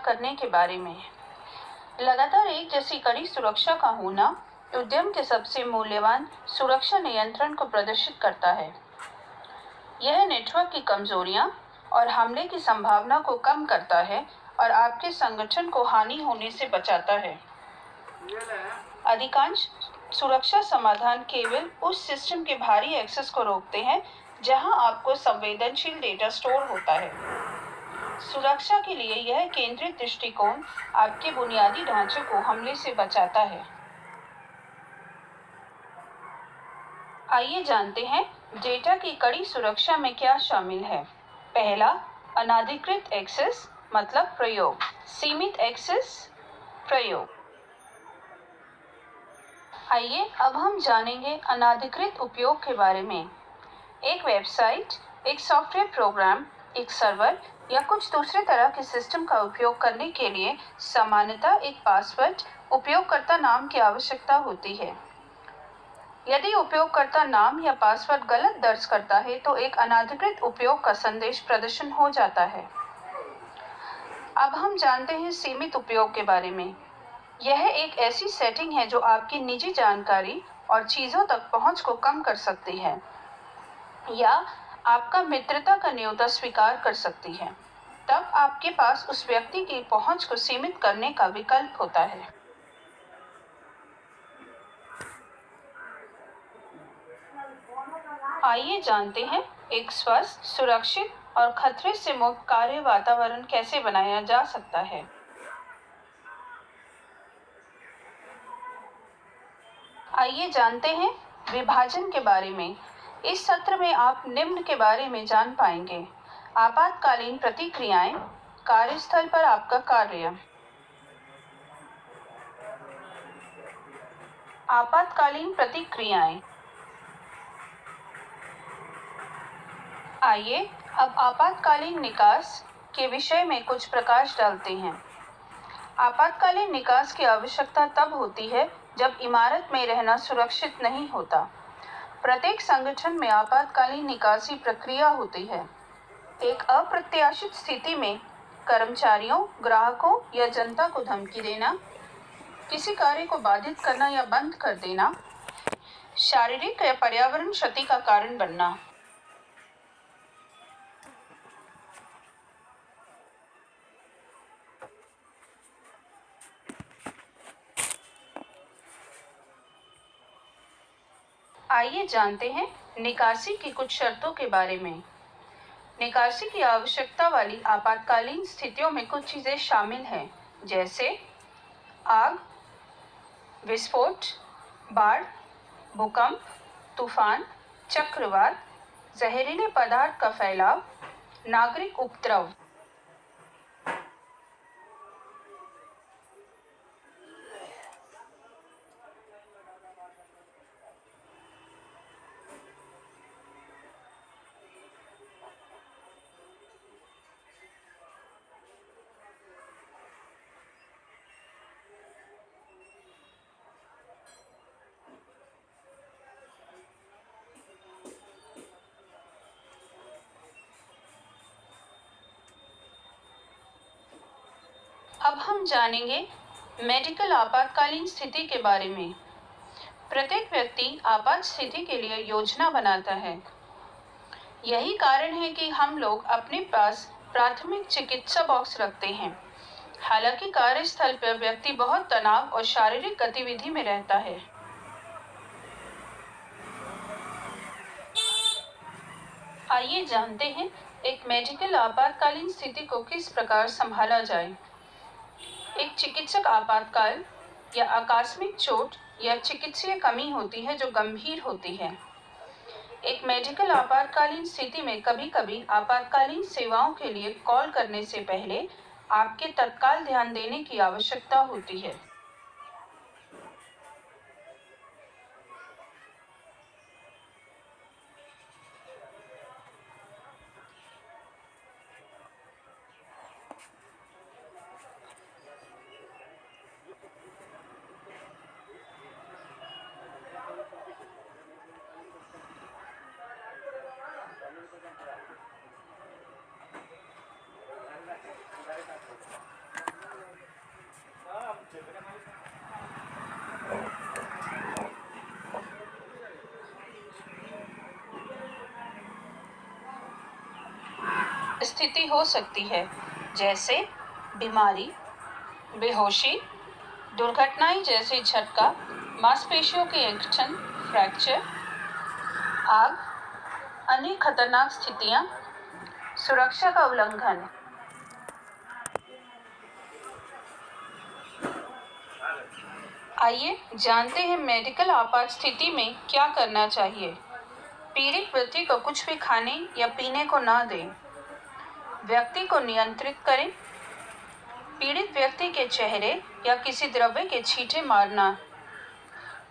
करने के बारे में है। लगातार एक जैसी कड़ी सुरक्षा का होना उद्यम के सबसे मूल्यवान सुरक्षा नियंत्रण को प्रदर्शित करता है। यह नेटवर्क की कमजोरियां और हमले की संभावना को कम करता है और आपके संगठन को हानि होने से बचाता है। अधिकांश सुरक्षा समाधान केवल उस सिस्टम के भारी एक्सेस को रोकते हैं जहां आपको संवेदनशील डेटा स्टोर होता है। सुरक्षा के लिए यह केंद्रित दृष्टिकोण आपके बुनियादी ढांचे को हमले से बचाता है। आइए जानते हैं डेटा की कड़ी सुरक्षा में क्या शामिल है। पहला, अनाधिकृत एक्सेस मतलब प्रयोग। सीमित एक्सेस प्रयोग। आइए अब हम जानेंगे अनाधिकृत उपयोग के बारे में। एक वेबसाइट, एक सॉफ्टवेयर प्रोग्राम, एक सर्वर या कुछ दूसरे तरह के सिस्टम का उपयोग करने के लिए सामान्यतः एक पासवर्ड, उपयोगकर्ता नाम की आवश्यकता होती है। यदि उपयोगकर्ता नाम या पासवर्ड गलत दर्ज करता है तो एक अनाधिकृत उपयोग का संदेश प्रदर्शन हो जाता है। अब हम जानते हैं सीमित उपयोग के बारे में। यह एक ऐसी सेटिंग है जो आपकी निजी जानकारी और चीजों तक पहुंच को कम कर सकती है या आपका मित्रता का न्योता स्वीकार कर सकती है। तब आपके पास उस व्यक्ति की पहुंच को सीमित करने का विकल्प होता है। आइए जानते हैं एक स्वस्थ, सुरक्षित और खतरे से मुक्त कार्य वातावरण कैसे बनाया जा सकता है। आइए जानते हैं विभाजन के बारे में। इस सत्र में आप निम्न के बारे में जान पाएंगे। आपातकालीन प्रतिक्रियाएं, कार्यस्थल पर आपका कार्य। आपातकालीन प्रतिक्रियाएं। आइए अब आपातकालीन निकास के विषय में कुछ प्रकाश डालते हैं। आपातकालीन निकास की आवश्यकता तब होती है जब इमारत में रहना सुरक्षित नहीं होता। प्रत्येक संगठन में आपातकालीन निकासी प्रक्रिया होती है। एक अप्रत्याशित स्थिति में कर्मचारियों, ग्राहकों या जनता को धमकी देना, किसी कार्य को बाधित करना या बंद कर देना, शारीरिक या पर्यावरण क्षति का कारण बनना। आइए जानते हैं निकासी की कुछ शर्तों के बारे में। निकासी की आवश्यकता वाली आपातकालीन स्थितियों में कुछ चीजें शामिल हैं, जैसे आग, विस्फोट, बाढ़, भूकंप, तूफान, चक्रवात, जहरीले पदार्थ का फैलाव, नागरिक उपद्रव। अब हम जानेंगे मेडिकल आपातकालीन स्थिति के बारे में। प्रत्येक व्यक्ति आपात स्थिति के लिए योजना बनाता है। यही कारण है कि हम लोग अपने पास प्राथमिक चिकित्सा बॉक्स रखते हैं। हालांकि कार्यस्थल पर व्यक्ति बहुत तनाव और शारीरिक गतिविधि में रहता है। आइए जानते हैं एक मेडिकल आपातकालीन स्थिति को किस प्रकार संभाला जाए। एक चिकित्सक आपातकाल या आकस्मिक चोट या चिकित्सीय कमी होती है जो गंभीर होती है। एक मेडिकल आपातकालीन स्थिति में कभी-कभी आपातकालीन सेवाओं के लिए कॉल करने से पहले आपके तत्काल ध्यान देने की आवश्यकता होती है। स्थिति हो सकती है, जैसे बीमारी, बेहोशी, दुर्घटनाएं जैसे झटका, मांसपेशियों के इंफेक्शन, फ्रैक्चर, आग, अन्य खतरनाक स्थितियां, सुरक्षा का उल्लंघन। आइए जानते हैं मेडिकल आपात स्थिति में क्या करना चाहिए। पीड़ित व्यक्ति को कुछ भी खाने या पीने को ना दें। व्यक्ति को नियंत्रित करें। पीड़ित व्यक्ति के चेहरे या किसी द्रव्य के छींटे मारना।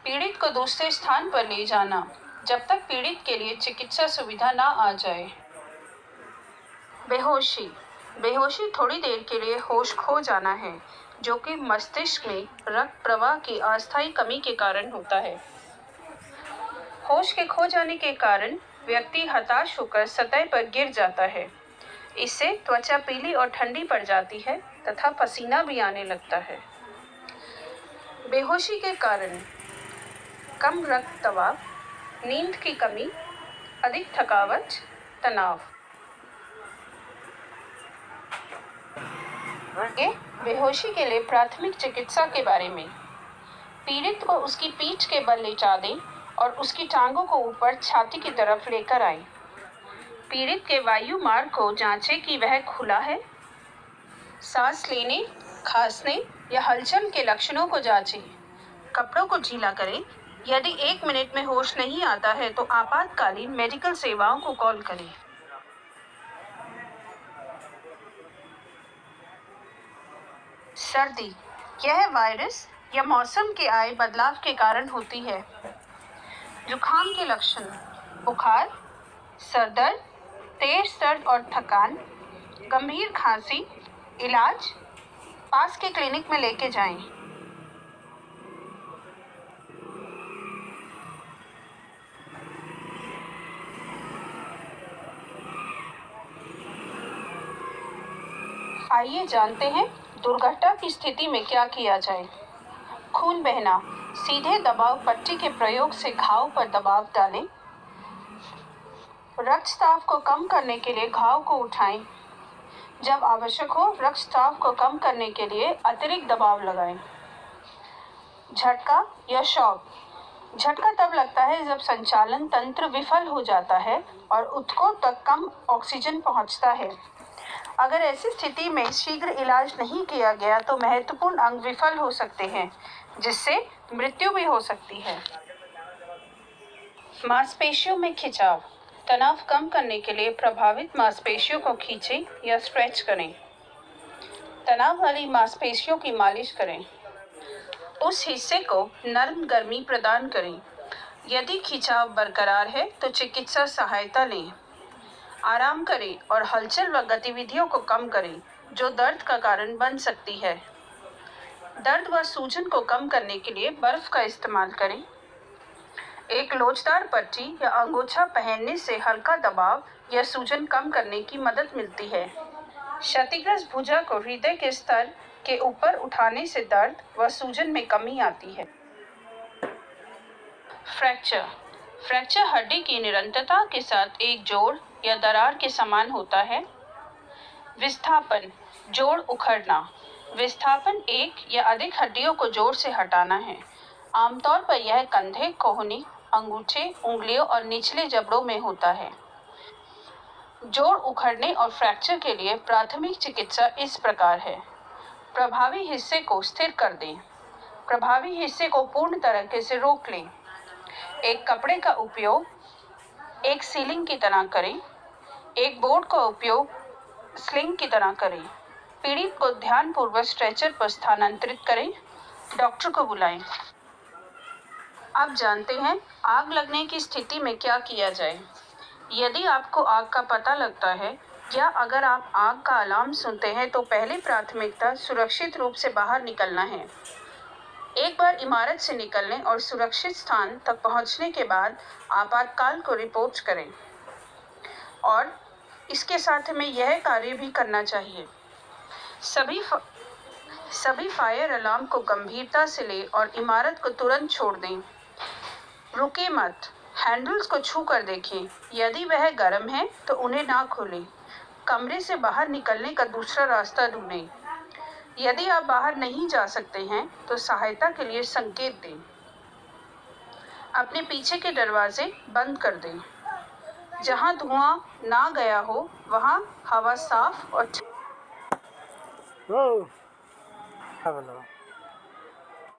पीड़ित को दूसरे स्थान पर ले जाना जब तक पीड़ित के लिए चिकित्सा सुविधा ना आ जाए। बेहोशी। बेहोशी थोड़ी देर के लिए होश खो जाना है, जो कि मस्तिष्क में रक्त प्रवाह की अस्थायी कमी के कारण होता है। होश के खो जाने के कारण व्यक्ति हताश होकर सतह पर गिर जाता है। इससे त्वचा पीली और ठंडी पड़ जाती है तथा पसीना भी आने लगता है। बेहोशी के कारण कम रक्त दबाव, नींद की कमी, अधिक थकावट, तनाव। बेहोशी के लिए प्राथमिक चिकित्सा के बारे में। पीड़ित को उसकी पीठ के बल लेटा दें और उसकी टांगों को ऊपर छाती की तरफ लेकर आएं। पीड़ित के वायु मार्ग को जांचें कि वह खुला है। सांस लेने, खांसने या हलचल के लक्षणों को जांचें। कपड़ों को ढीला करें। यदि 1 मिनट में होश नहीं आता है तो आपातकालीन मेडिकल सेवाओं को कॉल करें। सर्दी, यह वायरस या मौसम के आए बदलाव के कारण होती है। जुकाम के लक्षण: बुखार, सर दर्द, तेज दर्द और थकान, गंभीर खांसी। इलाज: पास के क्लिनिक में लेके जाएं। आइए जानते हैं दुर्घटना की स्थिति में क्या किया जाए। खून बहना, सीधे दबाव पट्टी के प्रयोग से घाव पर दबाव डालें। रक्तस्राव को कम करने के लिए घाव को उठाएं। जब आवश्यक हो, रक्तस्राव को कम करने के लिए अतिरिक्त दबाव लगाएं। झटका या शॉक, झटका तब लगता है जब संचालन तंत्र विफल हो जाता है और ऊतकों तक कम ऑक्सीजन पहुंचता है। अगर ऐसी स्थिति में शीघ्र इलाज नहीं किया गया तो महत्वपूर्ण अंग विफल हो सकते हैं, जिससे मृत्यु भी हो सकती है। मांसपेशियों में खिंचाव, तनाव कम करने के लिए प्रभावित मांसपेशियों को खींचें या स्ट्रेच करें। तनाव वाली मांसपेशियों की मालिश करें। उस हिस्से को नरम गर्मी प्रदान करें। यदि खिंचाव बरकरार है तो चिकित्सा सहायता लें। आराम करें और हलचल व गतिविधियों को कम करें, जो दर्द का कारण बन सकती है। दर्द व सूजन को कम करने के लिए बर्फ का इस्तेमाल करें। एक लोचदार पट्टी या अंगोछा पहनने से हल्का दबाव या सूजन कम करने की मदद मिलती है। क्षतिग्रस्त भुजा को हृदय के स्तर के ऊपर उठाने से दर्द व सूजन में कमी आती है। फ्रैक्चर, फ्रैक्चर हड्डी की निरंतरता के साथ एक जोड़ या दरार के समान होता है। विस्थापन, जोड़ उखड़ना। विस्थापन एक या अधिक हड्डियों को जोड़ से हटाना है। आमतौर पर यह कंधे, कोहनी, अंगूठे, उंगलियों और निचले जबड़ों में होता है। जोड़ उखड़ने और फ्रैक्चर के लिए प्राथमिक चिकित्सा इस प्रकार है। प्रभावी हिस्से को स्थिर कर दें। प्रभावी हिस्से को पूर्ण तरीके से रोक लें। एक कपड़े का उपयोग एक सीलिंग की तरह करें। एक बोर्ड का उपयोग स्लिंग की तरह करें। पीड़ित को ध्यानपूर्वक स्ट्रेचर पर स्थानांतरित करें। डॉक्टर को बुलाएं। अब जानते हैं आग लगने की स्थिति में क्या किया जाए। यदि आपको आग का पता लगता है या अगर आप आग का अलार्म सुनते हैं तो पहली प्राथमिकता सुरक्षित रूप से बाहर निकलना है। एक बार इमारत से निकलने और सुरक्षित स्थान तक पहुंचने के बाद आपातकाल को रिपोर्ट करें और इसके साथ में यह कार्य भी करना चाहिए। सभी फायर अलार्म को गंभीरता से लें और इमारत को तुरंत छोड़ दें। रुके मत, हैंडल्स को छू कर देखें। यदि वह गर्म है तो उन्हें ना खोलें। कमरे से बाहर निकलने का दूसरा रास्ता ढूंढें। यदि आप बाहर नहीं जा सकते हैं तो सहायता के लिए संकेत दें। अपने पीछे के दरवाजे बंद कर दें। जहां धुआं ना गया हो वहां हवा साफ और